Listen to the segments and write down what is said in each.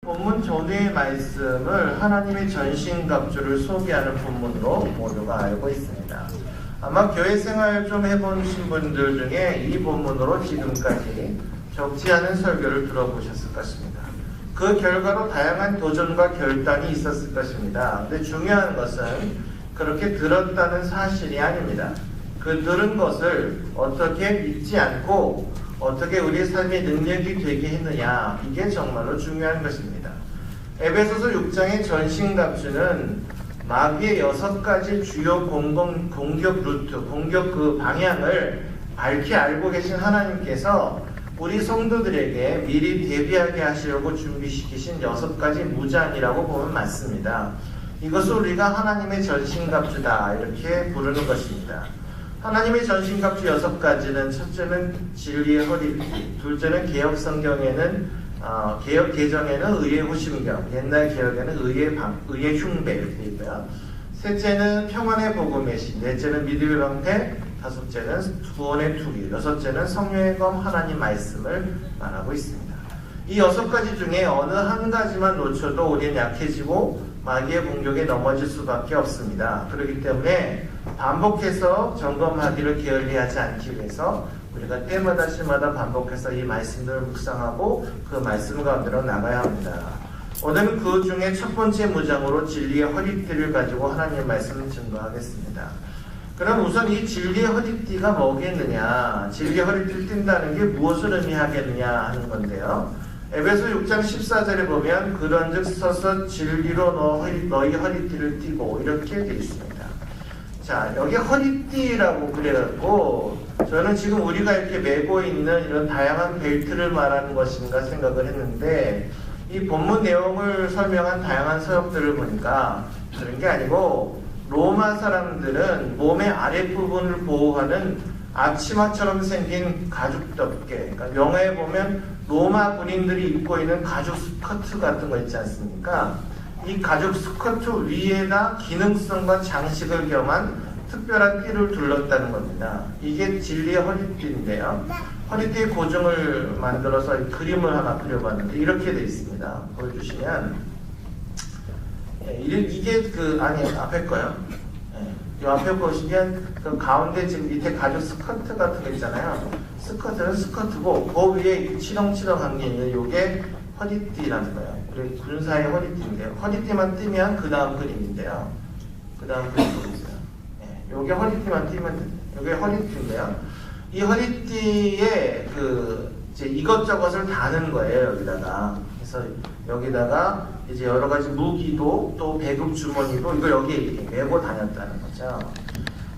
본문 전후의 말씀을 하나님의 전신갑주를 소개하는 본문으로 모두가 알고 있습니다. 아마 교회 생활 좀 해보신 분들 중에 이 본문으로 지금까지 적지 않은 설교를 들어보셨을 것입니다. 그 결과로 다양한 도전과 결단이 있었을 것입니다. 근데 중요한 것은 그렇게 들었다는 사실이 아닙니다. 그 들은 것을 어떻게 믿지 않고 어떻게 우리의 삶의 능력이 되게 했느냐, 이게 정말로 중요한 것입니다. 에베소서 6장의 전신갑주는 마귀의 6가지 주요 공격 루트, 공격 그 방향을 밝히 알고 계신 하나님께서 우리 성도들에게 미리 대비하게 하시려고 준비시키신 6가지 무장이라고 보면 맞습니다. 이것을 우리가 하나님의 전신갑주다 이렇게 부르는 것입니다. 하나님의 전신갑주 6가지는 첫째는 진리의 허리띠, 둘째는 개혁 성경에는 개혁 개정에는 의의 후심경, 옛날 개혁에는 의의 흉배 이렇게 되어 있고요. 셋째는 평안의 복음의 신, 넷째는 믿음의 방패, 다섯째는 구원의 투기, 여섯째는 성령의 검 하나님 말씀을 말하고 있습니다. 이 6가지 중에 어느 한 가지만 놓쳐도 우리는 약해지고 마귀의 공격에 넘어질 수밖에 없습니다. 그렇기 때문에 반복해서 점검하기를 게을리하지 않기 위해서 우리가 때마다 시마다 반복해서 이 말씀들을 묵상하고 그 말씀 가운데로 나가야 합니다. 오늘은 그 중에 첫 번째 무장으로 진리의 허리띠를 가지고 하나님의 말씀을 증거하겠습니다. 그럼 우선 이 진리의 허리띠가 뭐겠느냐, 진리의 허리띠를 띈다는 게 무엇을 의미하겠느냐 하는 건데요. 에베소 6장 14절에 보면 그런즉 서서 진리로 너희 허리띠를 띠고 이렇게 되어 있습니다. 자, 여기 허리띠라고 그래갖고 저는 지금 우리가 이렇게 메고 있는 이런 다양한 벨트를 말하는 것인가 생각을 했는데, 이 본문 내용을 설명한 다양한 서역들을 보니까 그런 게 아니고 로마 사람들은 몸의 아랫부분을 보호하는 앞치마처럼 생긴 가죽 덮개, 그러니까 영화에 보면 로마 군인들이 입고 있는 가죽 스커트 같은 거 있지 않습니까? 이 가죽 스커트 위에다 기능성과 장식을 겸한 특별한 띠를 둘렀다는 겁니다. 이게 진리의 허리띠인데요. 허리띠의 고정을 만들어서 그림을 하나 그려봤는데 이렇게 되어 있습니다. 보여주시면 이게 앞에 거요. 이 앞에 보시면 그 가운데 지금 밑에 가죽 스커트 같은 거 있잖아요. 스커트는 스커트고 그 위에 치렁치렁한 게 있는 이게 허리띠라는 거예요. 그리고 군사의 허리띠인데요. 허리띠만 띄면 그 다음 그림인데요. 그 다음 그림 보세요. 요게 허리띠만 띄면 됩니다. 요게 허리띠인데요. 이 허리띠에 이제 이것저것을 다는 거예요, 여기다가. 그래서 여기다가 이제 여러 가지 무기도 또 배급 주머니도 이걸 여기에 메고 다녔다는 거죠.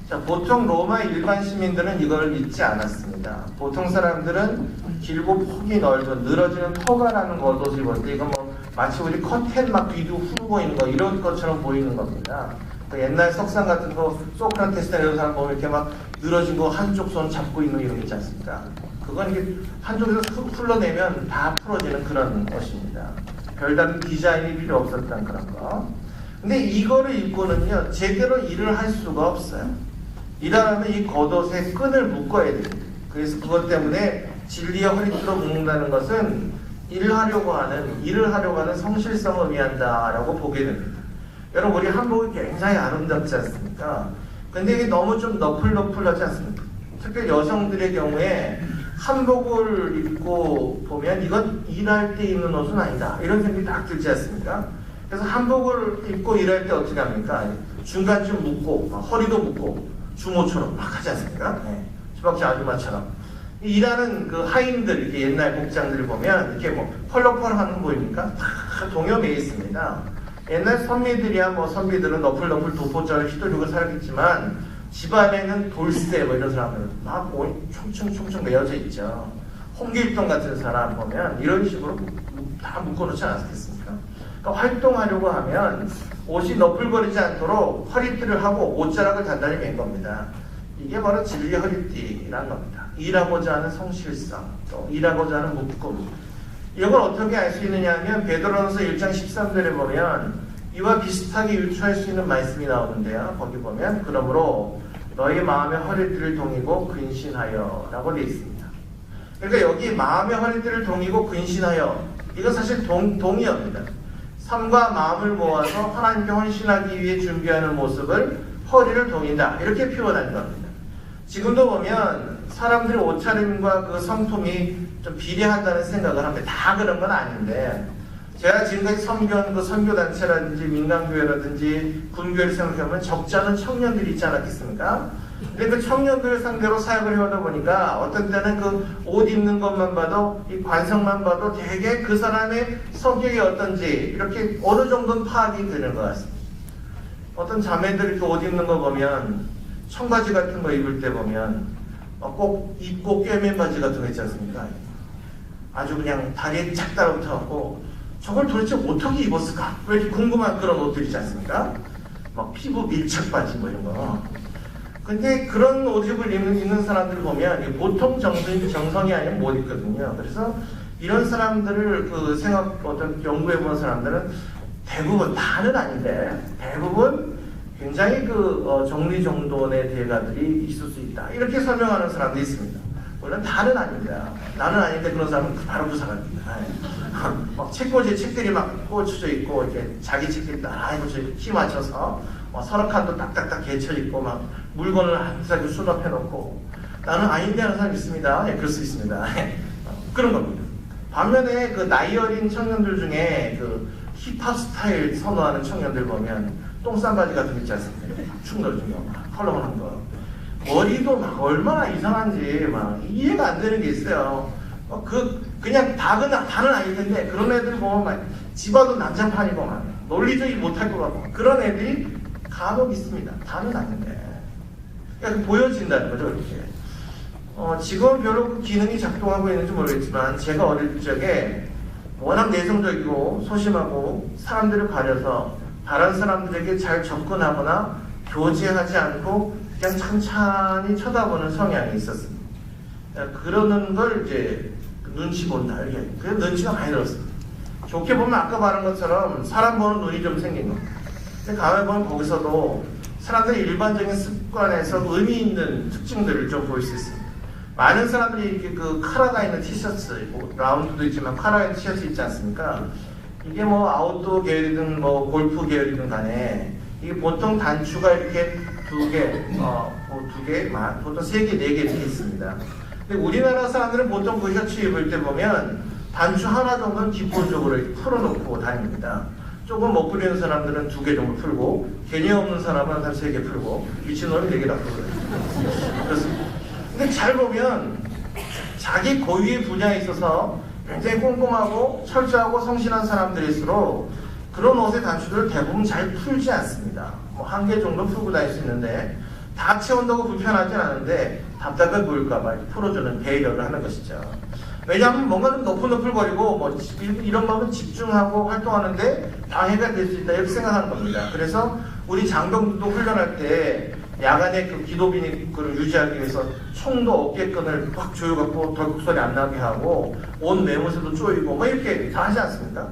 자, 보통 로마 일반 시민들은 이걸 믿지 않았습니다. 보통 사람들은 길고 폭이 넓은 늘어지는 터가 나는 겉옷을 입을 때 이건 뭐 마치 우리 커튼 막 뒤도 후루 보이는 거 이런 것처럼 보이는 겁니다. 그 옛날 석상 같은 거 소크라테스나 이런 사람 보면 이렇게 막 늘어진 거 한쪽 손 잡고 있는 이런 게 있지 않습니까? 그건 이게 한쪽에서 흘러내면 다 풀어지는 그런 것입니다. 별다른 디자인이 필요 없었던 그런 거. 근데 이거를 입고는요, 제대로 일을 할 수가 없어요. 일하려면 이 겉옷에 끈을 묶어야 됩니다. 그래서 그것 때문에 진리의 허리띠로 묶는다는 것은 일을 하려고 하는 성실성을 의미한다라고 보게 됩니다. 여러분, 우리 한복이 굉장히 아름답지 않습니까? 근데 이게 너무 좀 너플너플하지 않습니까? 특히 여성들의 경우에 한복을 입고 보면 이건 일할 때 입는 옷은 아니다, 이런 생각이 딱 들지 않습니까? 그래서 한복을 입고 일할 때 어떻게 합니까? 중간쯤 묶고 허리도 묶고 주모처럼 막 하지 않습니까? 수박지 아줌마처럼. 일하는 그 하인들, 이렇게 옛날 복장들을 보면 이렇게 뭐 펄럭펄럭하는 거 보입니까? 다 동여매여 있습니다. 옛날 선비들은 너플너플 도포자를 휘두르고 살겠지만 집안에는 돌쇠 뭐 이런 사람들은 막 총총 매어져 있죠. 홍길동 같은 사람 보면 이런 식으로 다 묶어놓지 않았겠습니까? 그러니까 활동하려고 하면 옷이 너플거리지 않도록 허리띠를 하고 옷자락을 단단히 맨 겁니다. 이게 바로 진리의 허리띠라는 겁니다. 일하고자 하는 성실성, 또 일하고자 하는 묶음. 이걸 어떻게 알 수 있느냐 하면 베드로전서 1장 13절에 보면 이와 비슷하게 유추할 수 있는 말씀이 나오는데요. 거기 보면 그러므로 너희 마음의 허리띠를 동이고 근신하여 라고 되어 있습니다. 그러니까 여기 마음의 허리띠를 동이고 근신하여, 이건 사실 동의어입니다. 삶과 마음을 모아서 하나님께 헌신하기 위해 준비하는 모습을 허리를 동인다. 이렇게 표현하는 겁니다. 지금도 보면 사람들이 옷차림과 그 성품이 좀 비례한다는 생각을 합니다. 다 그런 건 아닌데, 제가 지금까지 섬겨온 그 선교단체라든지 민간교회라든지 군교회를 생각하면 적지 않은 청년들이 있지 않았겠습니까? 근데 그 청년들을 상대로 사역을 해오다 보니까 어떤 때는 그 옷 입는 것만 봐도, 이 관성만 봐도 되게 그 사람의 성격이 어떤지 이렇게 어느 정도는 파악이 되는 것 같습니다. 어떤 자매들이 그 옷 입는 거 보면, 청바지 같은 거 입을 때 보면 꼭 입고 꿰맨 바지 같은 거 있지 않습니까? 아주 그냥 다리에 쫙 달라붙어갖고 저걸 도대체 어떻게 입었을까? 왜 이렇게 궁금한 그런 옷들 있지 않습니까? 막 피부 밀착 바지 뭐 이런 거. 근데 그런 옷 입을 입는 사람들 보면 보통 정성이 아니면 못 입거든요. 그래서 이런 사람들을 그 어떤 연구해본 사람들은 대부분, 다는 아닌데 대부분 굉장히 정리정돈의 대가들이 있을 수 있다. 이렇게 설명하는 사람도 있습니다. 물론 다는 아닙니다. 나는 아닌데 그런 사람은 바로 부사갑니다. 막 책들이 막 꽂혀져 있고, 이렇게 자기 책들이 딱 키 맞춰서 서랍 칸도 딱딱딱 개쳐 있고, 막 물건을 항상 수납해 놓고, 나는 아닌데 하는 사람이 있습니다. 예, 그럴 수 있습니다. 그런 겁니다. 반면에 그 나이 어린 청년들 중에 그 힙합 스타일 선호하는 청년들 보면 똥싼 바지 같은 거 있지 않습니까? 충돌 중에 헐렁한 거. 머리도 막 얼마나 이상한지 막 이해가 안 되는 게 있어요. 그냥 다는 아닐 텐데 그런 애들 보면 막 집어도 난장판이고 막 논리적이 못할 것 같고 그런 애들이 간혹 있습니다. 다는 아닌데. 그러니까 보여진다는 거죠, 이렇게. 지금 별로 그 기능이 작동하고 있는지 모르겠지만 제가 어릴 적에 워낙 내성적이고 소심하고 사람들을 가려서 다른 사람들에게 잘 접근하거나 교제하지 않고 그냥 찬찬히 쳐다보는 성향이 있었습니다. 그러는 걸 이제 눈치 본다. 이렇게. 그래서 눈치가 많이 들었습니다. 좋게 보면 아까 말한 것처럼 사람 보는 눈이 좀 생긴 겁니다. 근데 가만히 보면 거기서도 사람들의 일반적인 습관에서 의미 있는 특징들을 좀 볼 수 있습니다. 많은 사람들이 이렇게 그 카라가 있는 티셔츠, 뭐 라운드도 있지만 카라가 있는 티셔츠 있지 않습니까? 이게 뭐 아웃도어 계열이든 뭐 골프 계열이든 간에 이게 보통 단추가 이렇게 두 개, 보통 세 개, 네 개 이렇게 있습니다. 근데 우리나라 사람들은 보통 그 셔츠 입을 때 보면 단추 하나 정도는 기본적으로 이렇게 풀어놓고 다닙니다. 조금 못 부리는 사람들은 두 개 정도 풀고, 개념 없는 사람은 한 세 개 풀고, 미친놈이 네 개 다 풀고 그렇습니다. 근데 잘 보면 자기 고유의 분야에 있어서 굉장히 꼼꼼하고 철저하고 성실한 사람들일수록 그런 옷의 단추들을 대부분 잘 풀지 않습니다. 뭐 한 개 정도 풀고 다닐 수 있는데 다 채운다고 불편하진 않은데 답답해 보일까봐 풀어주는 배려를 하는 것이죠. 왜냐하면 뭔가 좀 너풀너풀거리고 뭐 이런 거는 집중하고 활동하는데 방해가 될 수 있다 이렇게 생각하는 겁니다. 그래서 우리 장병들도 훈련할 때 야간에 그 기도비니크를 유지하기 위해서 총도 어깨끈을 확 조여갖고 덜컥 소리 안 나게 하고 옷 매무새도 조이고 뭐 이렇게 다 하지 않습니까?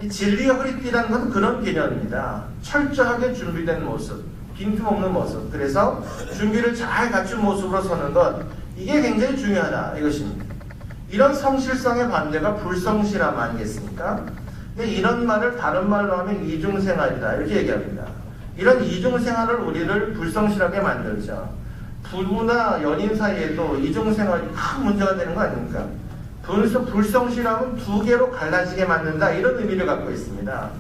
이 진리의 허리띠라는 것은 그런 개념입니다. 철저하게 준비된 모습, 빈틈없는 모습. 그래서 준비를 잘 갖춘 모습으로 서는 것, 이게 굉장히 중요하다 이것입니다. 이런 성실성의 반대가 불성실함 아니겠습니까? 근데 이런 말을 다른 말로 하면 이중생활이다 이렇게 얘기합니다. 이런 이중생활을 우리를 불성실하게 만들죠. 부부나 연인 사이에도 이중생활이 큰 문제가 되는 거 아닙니까? 불성실함은 두 개로 갈라지게 만든다 이런 의미를 갖고 있습니다.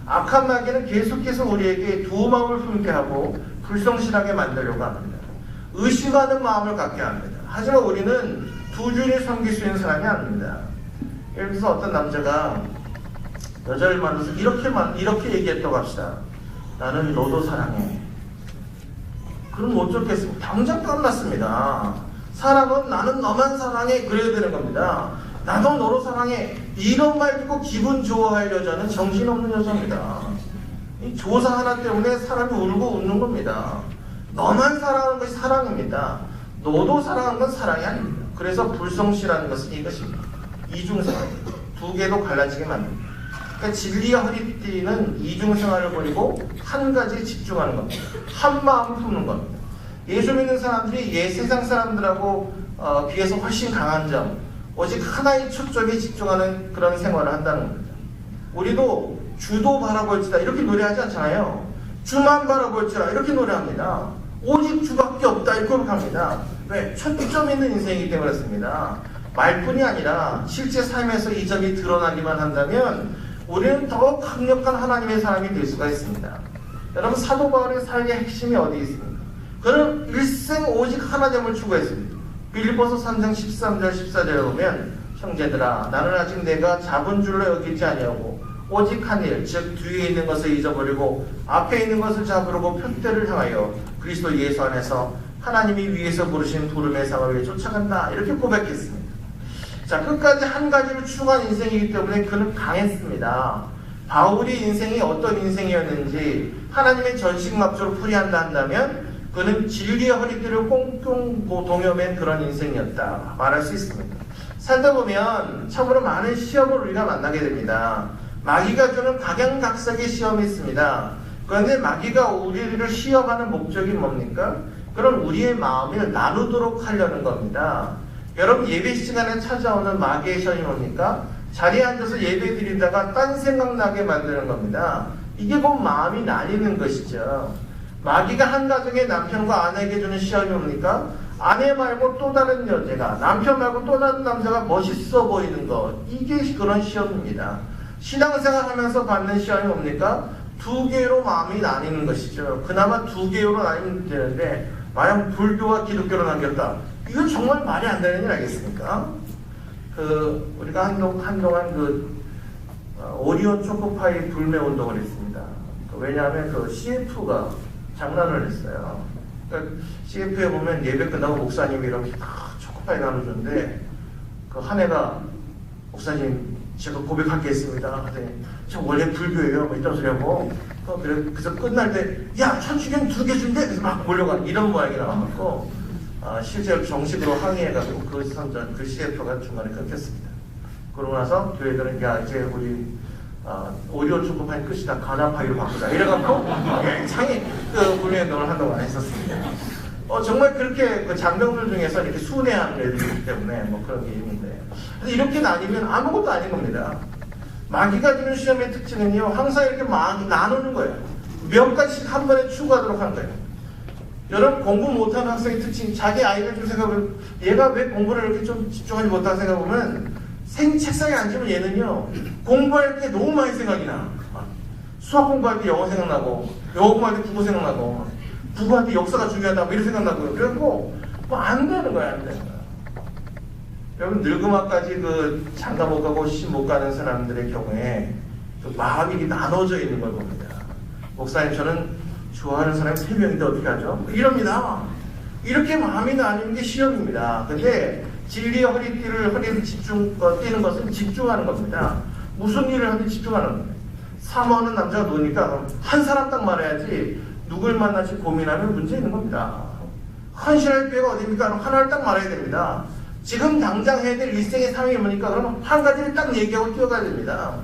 악한 마귀는 계속해서 우리에게 두 마음을 품게 하고 불성실하게 만들려고 합니다. 의심하는 마음을 갖게 합니다. 하지만 우리는 두 주인을 섬길 수 있는 사람이 아닙니다. 예를 들어서 어떤 남자가 여자를 만나서 이렇게 얘기했다고 합시다. 나는 너도 사랑해. 그럼 어쩌겠습니까? 당장 끝났습니다. 사람은 나는 너만 사랑해 그래야 되는 겁니다. 나도 너로 사랑해 이런 말 듣고 기분 좋아할 여자는 정신없는 여자입니다. 이 조사 하나 때문에 사람이 울고 웃는 겁니다. 너만 사랑하는 것이 사랑입니다. 너도 사랑하는 건 사랑이 아닙니다. 그래서 불성실한 것은 이것입니다. 이중생활, 두 개도 갈라지게 만듭니다. 그러니까 진리의 허리띠는 이중생활을 버리고 한 가지에 집중하는 겁니다. 한 마음을 품는 겁니다. 예수 믿는 사람들이 세상 사람들하고 비해서 훨씬 강한 점, 오직 하나의 초점에 집중하는 그런 생활을 한다는 겁니다. 우리도 주도 바라볼지다 이렇게 노래하지 않잖아요. 주만 바라볼지라 이렇게 노래합니다. 오직 주밖에 없다 이렇게 고백합니다. 왜? 초점 있는 인생이기 때문에 그렇습니다. 말뿐이 아니라 실제 삶에서 이 점이 드러나기만 한다면 우리는 더욱 강력한 하나님의 사람이 될 수가 있습니다. 여러분, 사도 바울의 삶의 핵심이 어디 있습니까? 그는 일생 오직 하나됨을 추구했습니다. 빌립보서 3장 13절 14절에 보면 형제들아 나는 아직 내가 잡은 줄로 여기지 아니하고 오직 한 일, 즉 뒤에 있는 것을 잊어버리고 앞에 있는 것을 잡으려고 표대를 향하여 그리스도 예수 안에서 하나님이 위에서 부르신 부름의 상을 위해 쫓아간다 이렇게 고백했습니다. 자, 끝까지 한 가지를 추구한 인생이기 때문에 그는 강했습니다. 바울이 인생이 어떤 인생이었는지 하나님의 전신갑주로 풀이한다 한다면 그는 진리의 허리띠를 꽁꽁 동여맨 그런 인생이었다 말할 수 있습니다. 살다 보면 참으로 많은 시험을 우리가 만나게 됩니다. 마귀가 주는 각양각색의 시험이 있습니다. 그런데 마귀가 우리를 시험하는 목적이 뭡니까? 그럼 우리의 마음을 나누도록 하려는 겁니다. 여러분, 예배 시간에 찾아오는 마귀의 시험이 뭡니까? 자리에 앉아서 예배 드리다가 딴 생각나게 만드는 겁니다. 이게 곧 마음이 나뉘는 것이죠. 마귀가 한 가정의 남편과 아내에게 주는 시험이 뭡니까? 아내 말고 또 다른 여자가, 남편 말고 또 다른 남자가 멋있어 보이는 것, 이게 그런 시험입니다. 신앙생활 하면서 받는 시험이 뭡니까? 두 개로 마음이 나뉘는 것이죠. 그나마 두 개로 나뉘면 되는데 만약 불교와 기독교로 나뉘었다, 이건 정말 말이 안 되는 일 아니겠습니까? 우리가 한동안 오리온 초코파이 불매 운동을 했습니다. 왜냐하면 CF가 장난을 했어요. CF에 보면 예배 끝나고 목사님이 이렇게 다 초코파이 나눠주는데 한 애가 목사님 제가 고백하겠습니다. 저 원래 불교예요. 뭐 이런 소리 하고 그래서 끝날 때 야 천주교는 2개 준대. 그래서 막 몰려가 이런 모양이 나와갖고 실제로 정식으로 항의해가지고 그 CF가 중간에 끊겼습니다. 그러고 나서 교회들은 야 이제 우리 오리온 초코파이 끝이다. 가나파이로 바꾸자. 이래갖고 창이 불매운동을 한동안 했었습니다. 정말 그렇게 장병들 중에서 이렇게 순회하는 애들이기 때문에 뭐 그런 게 있는데 이렇게 나뉘면 아무것도 아닌 겁니다. 마귀가 주는 시험의 특징은요, 항상 이렇게 나누는 거예요. 몇 가지씩 한 번에 추구하도록 하는 거예요. 여러분, 공부 못하는 학생의 특징, 자기 아이를 좀 생각해보면 얘가 왜 공부를 이렇게 좀 집중하지 못하고 생각해보면 책상에 앉으면 얘는요 공부할 때 너무 많이 생각이 나. 수학 공부할 때 영어 생각나고, 영어 공부할 때 국어 생각나고, 국어할 때 역사가 중요하다 뭐 이런 생각나고요. 그래갖고 뭐 안 되는 거야, 안 되는 거야. 여러분, 늙음아까지 장가 못 가고 시집 못 가는 사람들의 경우에 마음이 나눠져 있는 걸 봅니다. 목사님, 저는 좋아하는 사람이 3명인데 어떻게 하죠? 이럽니다. 이렇게 마음이 나뉘는 게 시험입니다. 근데 진리의 허리띠를 뛰는 것은 집중하는 겁니다. 무슨 일을 하든 집중하는 겁니다. 사모하는 남자가 누우니까 한 사람 딱 말해야지 누굴 만날지 고민하면 문제 있는 겁니다. 헌신할 기회가 어디입니까? 하나를 딱 말해야 됩니다. 지금 당장 해야 될 일생의 삶이 뭡니까? 그러면 한 가지를 딱 얘기하고 뛰어가야 됩니다.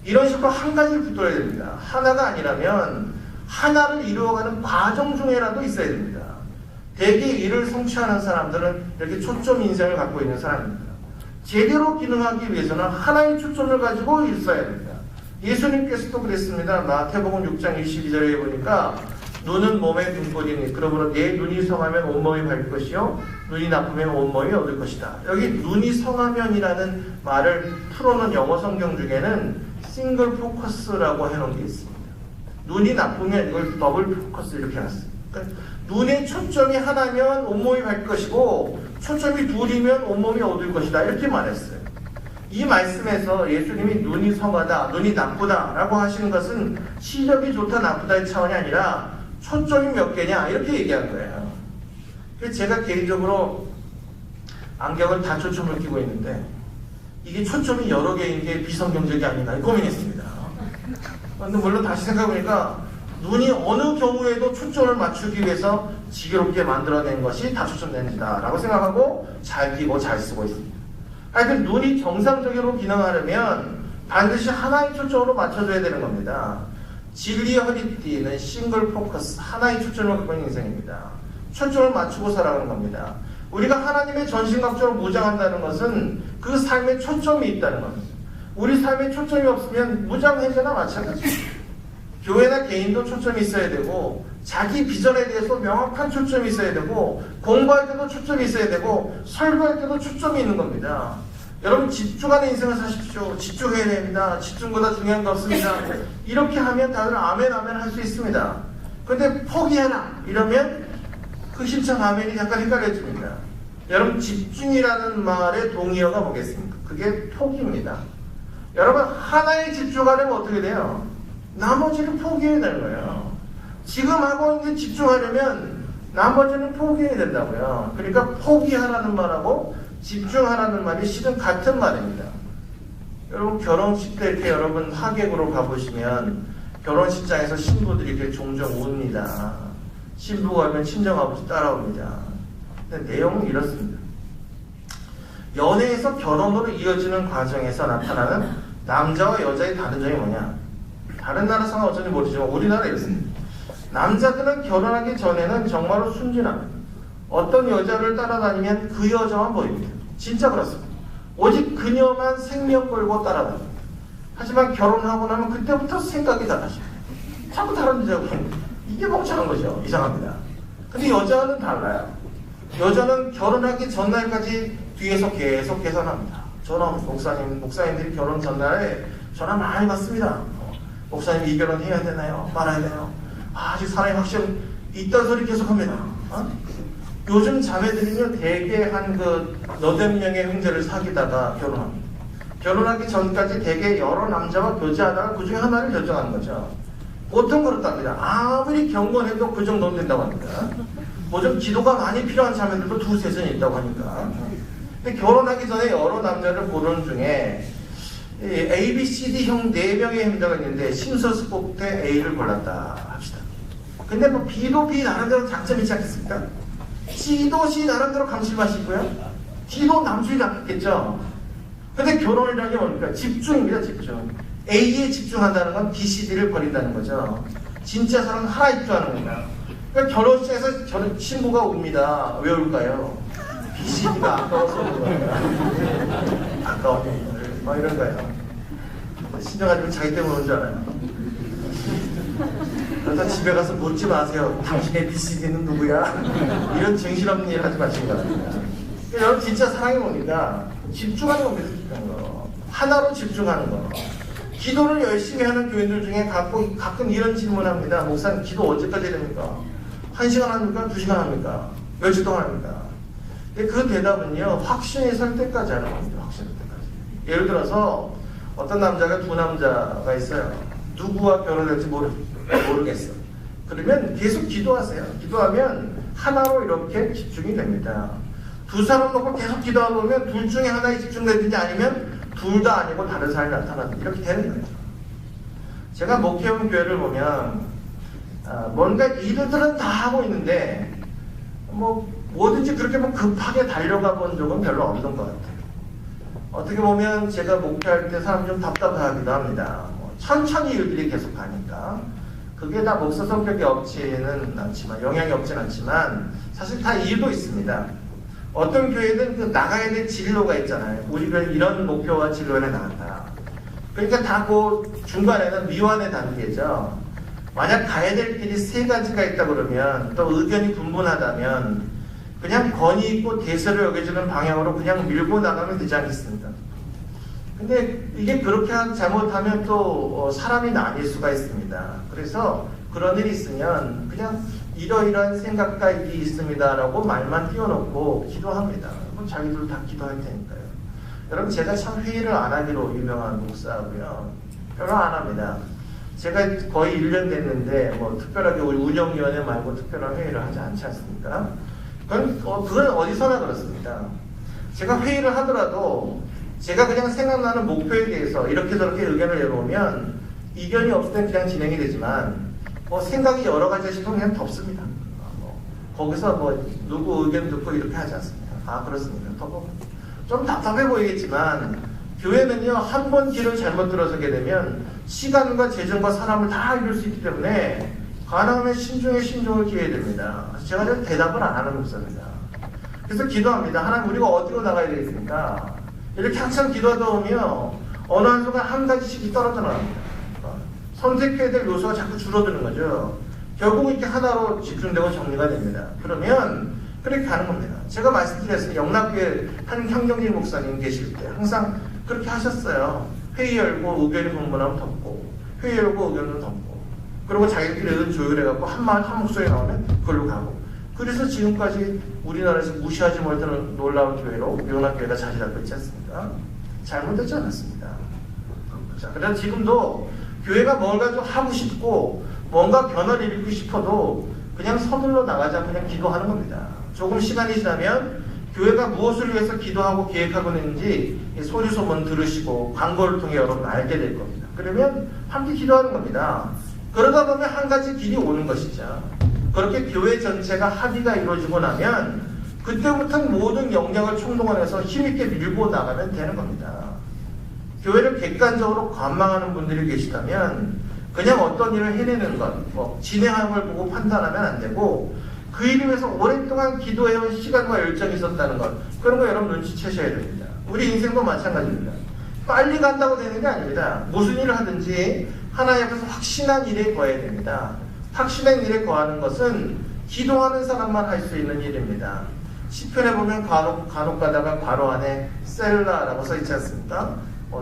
이런 식으로 한 가지를 붙들어야 됩니다. 하나가 아니라면 하나를 이루어가는 과정 중에라도 있어야 됩니다. 대개 일을 성취하는 사람들은 이렇게 초점 인생을 갖고 있는 사람입니다. 제대로 기능하기 위해서는 하나의 초점을 가지고 있어야 됩니다. 예수님께서도 그랬습니다. 마태복음 6장 22절에 보니까 눈은 몸의 등불이니 그러므로 내 눈이 성하면 온몸이 밝을 것이요 눈이 나쁘면 온몸이 어두울 것이다. 여기 눈이 성하면이라는 말을 풀어놓은 영어 성경 중에는 싱글 포커스라고 해놓은 게 있습니다. 눈이 나쁘면 이걸 더블 포커스 이렇게 해놨어요. 그러니까 눈의 초점이 하나면 온몸이 밝을 것이고 초점이 둘이면 온몸이 어두울 것이다 이렇게 말했어요. 이 말씀에서 예수님이 눈이 성하다, 눈이 나쁘다 라고 하시는 것은 시력이 좋다 나쁘다의 차원이 아니라 초점이 몇 개냐 이렇게 얘기한 거예요. 그래서 제가 개인적으로 안경을 다 초점을 끼고 있는데 이게 초점이 여러 개인 게 비성경적이 아닌가 고민했습니다. 근데 물론 다시 생각해보니까 눈이 어느 경우에도 초점을 맞추기 위해서 지혜롭게 만들어낸 것이 다초점 렌즈다 라고 생각하고 잘 끼고 잘 쓰고 있습니다. 하여튼 눈이 정상적으로 기능하려면 반드시 하나의 초점으로 맞춰줘야 되는 겁니다. 진리의 허리띠는 싱글 포커스, 하나의 초점을 갖고 있는 인생입니다. 초점을 맞추고 살아가는 겁니다. 우리가 하나님의 전신갑주로 무장한다는 것은 그 삶에 초점이 있다는 겁니다. 우리 삶에 초점이 없으면 무장해제나 마찬가지입니다. 교회나 개인도 초점이 있어야 되고 자기 비전에 대해서 명확한 초점이 있어야 되고 공부할 때도 초점이 있어야 되고 설교할 때도 초점이 있는 겁니다. 여러분 집중하는 인생을 사십시오. 집중해야 됩니다. 집중보다 중요한 거 없습니다. 이렇게 하면 다들 아멘 아멘 할 수 있습니다. 근데 포기해라 이러면 그 힘찬 아멘이 잠깐 헷갈려집니다. 여러분 집중이라는 말의 동의어가 뭐겠습니까? 그게 포기입니다. 여러분 하나에 집중하려면 어떻게 돼요? 나머지를 포기해야 되는 거예요. 지금 하고 있는 데 집중하려면 나머지는 포기해야 된다고요. 그러니까 포기하라는 말하고 집중하라는 말이 실은 같은 말입니다. 여러분 결혼식 때 이렇게 여러분 하객으로 가보시면 결혼식장에서 신부들이 이렇게 종종 웁니다. 신부가 오면 친정아버지 따라옵니다. 근데 내용은 이렇습니다. 연애에서 결혼으로 이어지는 과정에서 나타나는 남자와 여자의 다른 점이 뭐냐? 다른 나라 상황 어쩐지 모르지만 우리나라 이렇습니다. 남자들은 결혼하기 전에는 정말로 순진합니다. 어떤 여자를 따라다니면 그 여자만 보입니다. 진짜 그렇습니다. 오직 그녀만 생명 걸고 따라다닙니다. 하지만 결혼하고 나면 그때부터 생각이 달라집니다. 자꾸 다른 여자가 보입니다. 이게 멍청한 거죠. 이상합니다. 근데 여자는 달라요. 여자는 결혼하기 전날까지 뒤에서 계속 계산합니다. 전화 목사님들이 결혼 전날에 전화 많이 받습니다. 목사님 이 결혼 해야 되나요? 말아야 되나요? 아직 사람이 확실히 있다는 소리 계속합니다. 요즘 자매들은요 대개 한 너댓 명의 형제를 사귀다가 결혼합니다. 결혼하기 전까지 대개 여러 남자와 교제하다가 그 중에 하나를 결정하는 거죠. 보통 그렇답니다. 아무리 경건해도 그 정도는 된다고 합니다. 뭐 좀 기도가 많이 필요한 자매들도 두세 John 있다고 하니까. 근데 결혼하기 전에 여러 남자를 고르는 중에 A, B, C, D 형 4명의 형제가 있는데 심서스pov A를 골랐다 합시다. 근데 뭐 B도 B 나름대로 장점이 있지 않겠습니까? C도 C 나름대로 감칠맛이 있고요. D도 남주이 같겠죠. 근데 결혼이라는 게 뭡니까? 집중입니다. 집중. A에 집중한다는 건 B, C, D를 버린다는 거죠. 진짜 사랑은 하나 집중하는 겁니다. 그러니까 결혼식에서 신부가 옵니다. 왜 올까요? B, C, D가 아까워서 오는 거예요. 아까워. 뭐 이런 거예요. 신정아님은 자기 때문에 온 줄 알아요. 그러다 집에 가서 묻지 마세요. 당신의 BCD는 누구야? 이런 정신없는 일 하지 마시기 바랍니다. 여러분 진짜 사랑이 뭡니까? 집중하는 겁니다. 집중하는 거. 하나로 집중하는 거. 기도를 열심히 하는 교인들 중에 가끔 이런 질문합니다. 목사님 기도 언제까지 됩니까? 1시간 합니까? 2시간 합니까? 며칠 동안 합니까? 근데 그 대답은요 확신이 설 때까지 하는 겁니다. 확신이 설 때까지. 예를 들어서 어떤 남자가 두 남자가 있어요. 누구와 결혼할지 모르겠어. 그러면 계속 기도하세요. 기도하면 하나로 이렇게 집중이 됩니다. 두 사람 놓고 계속 기도하다 보면 둘 중에 하나에 집중되든지 아니면 둘 다 아니고 다른 사람이 나타나든지 이렇게 되는 거예요. 제가 목회원 교회를 보면 뭔가 일들은 다 하고 있는데 뭐든지 그렇게 급하게 달려가 본 적은 별로 없는 것 같아요. 어떻게 보면 제가 목회할 때 사람이 좀 답답하기도 합니다. 천천히 일들이 계속 가니까 그게 다 목사 성격이 없지는 않지만 영향이 없지는 않지만 사실 다 이유도 있습니다. 어떤 교회는 나가야 될 진로가 있잖아요. 우리가 이런 목표와 진로에 나간다. 그러니까 다 그 중간에는 미완의 단계죠. 만약 가야 될 길이 3가지가 있다 그러면 또 의견이 분분하다면 그냥 권위 있고 대세를 여겨주는 방향으로 그냥 밀고 나가면 되지 않겠습니까? 근데 이게 그렇게 잘못하면 또 사람이 나뉠 수가 있습니다. 그래서 그런 일이 있으면 그냥 이러이러한 생각과 일이 있습니다라고 말만 띄워놓고 기도합니다. 그럼 자기들 다 기도할 테니까요. 여러분 제가 참 회의를 안 하기로 유명한 목사고요. 별로 안 합니다. 제가 거의 1년 됐는데 특별하게 우리 운영위원회 말고 특별한 회의를 하지 않지 않습니까? 그건 어디서나 그렇습니다. 제가 회의를 하더라도 제가 그냥 생각나는 목표에 대해서 이렇게 저렇게 의견을 내놓으면 이견이 없을 땐 그냥 진행이 되지만 생각이 여러 가지 싶으면 그냥 덮습니다. 거기서 누구 의견 듣고 이렇게 하지 않습니다. 아 그렇습니다. 좀 답답해 보이겠지만 교회는요 한 번 길을 잘못 들어서게 되면 시간과 재정과 사람을 다 잃을 수 있기 때문에 가능하면 신중에 신중을 기해야 됩니다. 제가 대답을 안 하는 목사입니다. 그래서 기도합니다. 하나님, 우리가 어디로 나가야 되겠습니까? 이렇게 한참 기도하다 보면 어느 한 순간 한 가지씩이 떨어져 나갑니다. 선택해야 될 요소가 자꾸 줄어드는 거죠. 결국 이렇게 하나로 집중되고 정리가 됩니다. 그러면 그렇게 가는 겁니다. 제가 말씀드렸어요. 영락교회 한 형경진 목사님 계실 때 항상 그렇게 하셨어요. 회의 열고 의견이 분분하면 덮고, 회의 열고 의견을 덮고, 그리고 자기들끼리 조율해갖고 한 목소리 나오면 그걸로 가고. 그래서 지금까지 우리나라에서 무시하지 못하는 놀라운 교회로 영락교회가 자리 잡고 있지 않습니까? 잘못되지 않았습니다. 자, 그래서 지금도 교회가 뭔가 좀 하고 싶고 뭔가 변화를 일으키고 싶어도 그냥 서둘러 나가지 않고 그냥 기도하는 겁니다. 조금 시간이 지나면 교회가 무엇을 위해서 기도하고 계획하고 있는지 소리소문 들으시고 광고를 통해 여러분 알게 될 겁니다. 그러면 함께 기도하는 겁니다. 그러다 보면 한 가지 길이 오는 것이죠. 그렇게 교회 전체가 합의가 이루어지고 나면 그때부터는 모든 역량을 총동원해서 힘있게 밀고 나가면 되는 겁니다. 교회를 객관적으로 관망하는 분들이 계시다면 그냥 어떤 일을 해내는 것, 진행하는 걸 보고 판단하면 안 되고 그 일을 위해서 오랫동안 기도해온 시간과 열정이 있었다는 것, 그런 거 여러분 눈치채셔야 됩니다. 우리 인생도 마찬가지입니다. 빨리 간다고 되는 게 아닙니다. 무슨 일을 하든지 하나님 앞에서 확신한 일에 거해야 됩니다. 확신한 일에 거하는 것은 기도하는 사람만 할 수 있는 일입니다. 시편에 보면 간혹 가다가 괄호 안에 셀라라고 써 있지 않습니까?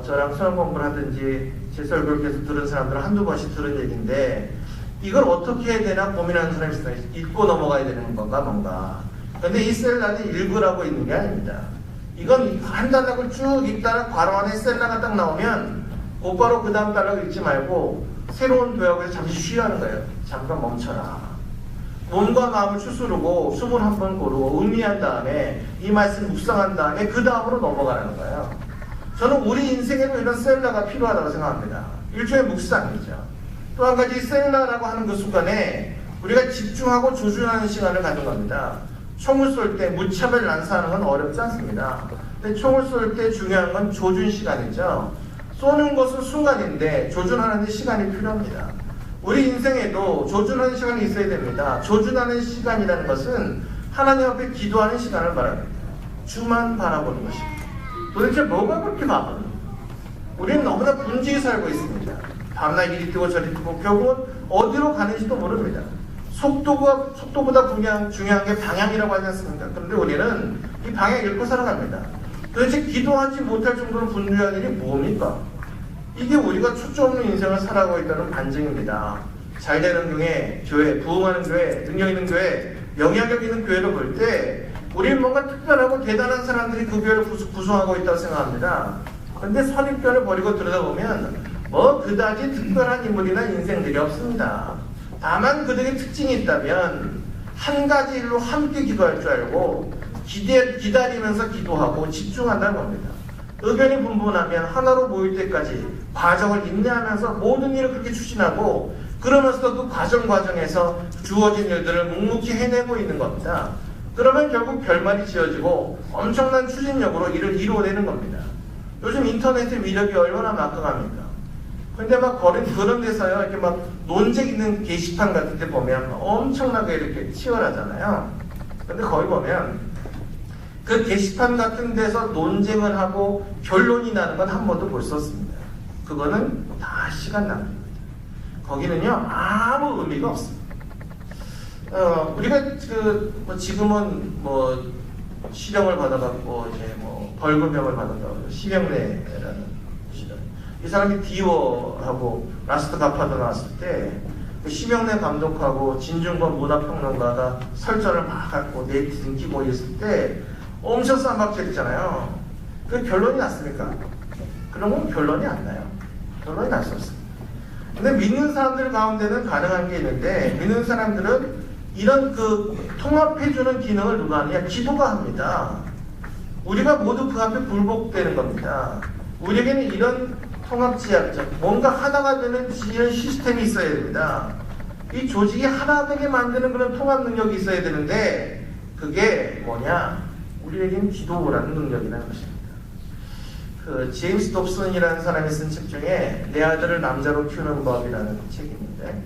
저랑 수학 공부를 하든지 제 설교를 계속 들은 사람들은 한두 번씩 들은 얘기인데 이걸 어떻게 해야 되나 고민하는 사람이 있어요. 읽고 넘어가야 되는 건가 뭔가. 근데 이 셀라는 읽으라고 있는 게 아닙니다. 이건 한 단락을 쭉 읽다가 괄호 안에 셀라가 딱 나오면 곧바로 그 다음 단락을 읽지 말고 새로운 도약에서 잠시 쉬라는 거예요. 잠깐 멈춰라. 몸과 마음을 추스르고 수분 한번 고르고 음미한 다음에 이 말씀 묵상한 다음에 그 다음으로 넘어가라는 거예요. 저는 우리 인생에도 이런 셀라가 필요하다고 생각합니다. 일종의 묵상이죠. 또 한 가지 셀라라고 하는 그 순간에 우리가 집중하고 조준하는 시간을 갖는 겁니다. 총을 쏠 때 무차별 난사하는 건 어렵지 않습니다. 근데 총을 쏠 때 중요한 건 조준 시간이죠. 쏘는 것은 순간인데 조준하는 데 시간이 필요합니다. 우리 인생에도 조준하는 시간이 있어야 됩니다. 조준하는 시간이라는 것은 하나님 앞에 기도하는 시간을 말합니다. 주만 바라보는 것입니다. 도대체 뭐가 그렇게 바쁜가? 우리는 너무나 분주히 살고 있습니다. 밤낮 이리 뛰고 저리 뛰고 결국은 어디로 가는지도 모릅니다. 속도보다 중요한 게 방향이라고 하지 않습니까? 그런데 우리는 이 방향 잃고 살아갑니다. 도대체 기도하지 못할 정도로 분주한 일이 뭡니까? 이게 우리가 초점 없는 인생을 살아가고 있다는 반증입니다. 잘되는 교회, 부흥하는 교회, 능력 있는 교회, 영향력 있는 교회를 볼 때 우리는 뭔가 특별하고 대단한 사람들이 그 교회를 구성하고 있다고 생각합니다. 그런데 선입견을 버리고 들여다보면 그다지 특별한 인물이나 인생들이 없습니다. 다만 그들의 특징이 있다면 한 가지 일로 함께 기도할 줄 알고 기다리면서 기도하고 집중한다는 겁니다. 의견이 분분하면 하나로 모일 때까지 과정을 인내하면서 모든 일을 그렇게 추진하고 그러면서도 그 과정에서 주어진 일들을 묵묵히 해내고 있는 겁니다. 그러면 결국 결말이 지어지고 엄청난 추진력으로 일을 이루어내는 겁니다. 요즘 인터넷의 위력이 얼마나 막강합니까? 근데 막 그런 데서요, 이렇게 막 논쟁 있는 게시판 같은 데 보면 엄청나게 이렇게 치열하잖아요. 근데 거기 보면 그 게시판 같은 데서 논쟁을 하고 결론이 나는 건 한 번도 볼 수 없습니다. 그거는 다 시간 낭비입니다. 거기는요, 아무 의미가 없습니다. 우리가 지금은 실형을 받아갖고 이제 벌금형을 받아갖고 실형내라는 시절. 이 사람이 디오하고 라스트 가파도 나왔을 때 그 심영래 감독하고 진중권 문화평론가가 설전을 막 갖고 네이티즌 끼고 있을 때 엄청 쌈박질했잖아요. 그 결론이 났습니까? 그런 건 결론이 안 나요. 결론이 날 수 없습니다. 근데 믿는 사람들 가운데는 가능한 게 있는데 믿는 사람들은 이런 통합해주는 기능을 누가 하느냐? 기도가 합니다. 우리가 모두 그 앞에 굴복되는 겁니다. 우리에게는 이런 통합지향적 뭔가 하나가 되는 이런 시스템이 있어야 됩니다. 이 조직이 하나 되게 만드는 그런 통합 능력이 있어야 되는데 그게 뭐냐? 우리에게는 기도라는 능력이라는 것입니다. 제임스 dobson이라는 사람이 쓴 책 중에 내 아들을 남자로 키우는 법이라는 책이 있는데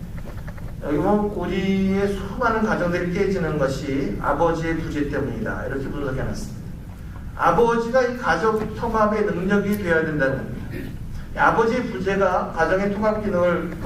여기 보면 우리의 수많은 가정들이 깨지는 것이 아버지의 부재 때문이다. 이렇게 분석해놨습니다. 아버지가 이 가족 통합의 능력이 되어야 된다는 겁니다. 아버지의 부재가 가정의 통합 기능을